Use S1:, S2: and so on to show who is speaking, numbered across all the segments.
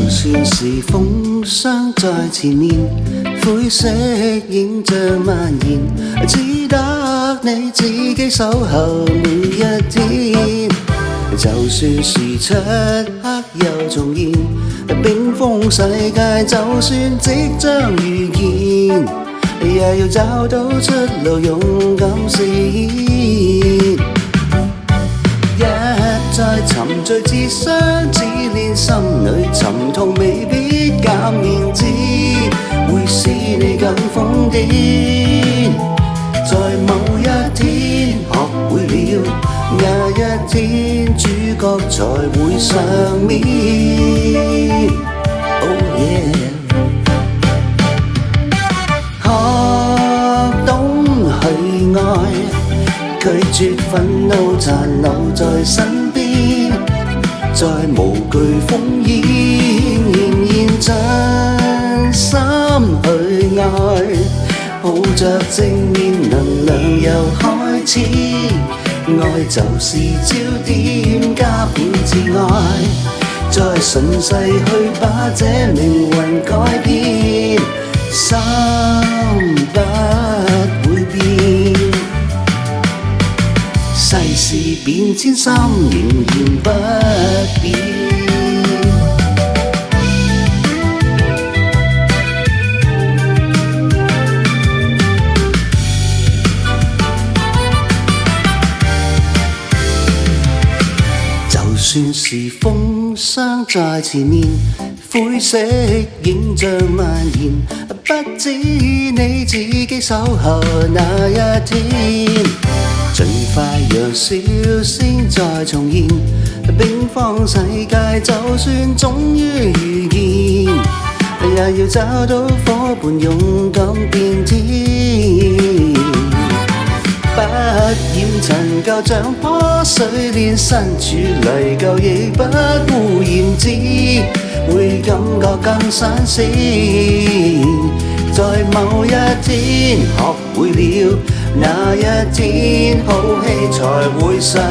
S1: 算是風霜在前面，灰色影像蔓延，只得你自己守候每一天。就算是漆黑又重現，冰封世界就算即將遇見，也要找到出路，勇敢試驗。一再沉醉自傷，只練心裏沉痛未必減面子，會使你更瘋癲。在某一天學會了，那一天主角才會上面。Oh yeah， 學懂去愛，拒絕憤怒殘留在身邊，再無懼風煙，仍然真心去愛，抱着正面能量又開始，愛就是焦點加倍自愛，再順勢去把這命運改變，心不會變。世事變遷，心仍然不變。就算是風霜在前面，灰色影像蔓延，不知你自己守候那一天。盡快讓笑聲再重現，冰封世界就算終於遇見，也要找到夥伴，勇敢變天。不厭陳舊像破碎煉，身處泥舊亦不污染之，會感覺更新鮮。在某一天學會了，那一天好戲才會上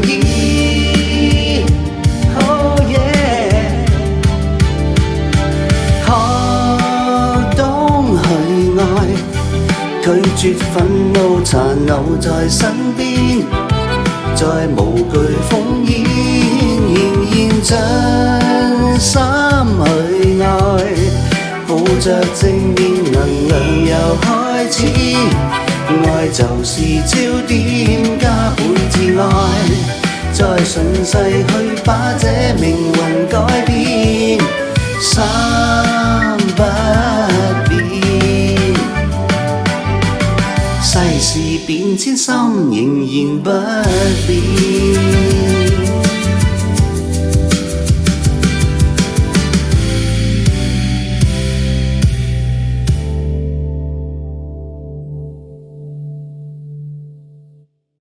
S1: 演。Oh yeah， 學懂去愛，拒絕憤怒殘留在身邊，再無懼風煙，仍然真心去愛，抱着正面能量又開始，愛就是焦點加倍自愛，再順勢去把這命運改變，心不變。世事變遷，心仍然不變。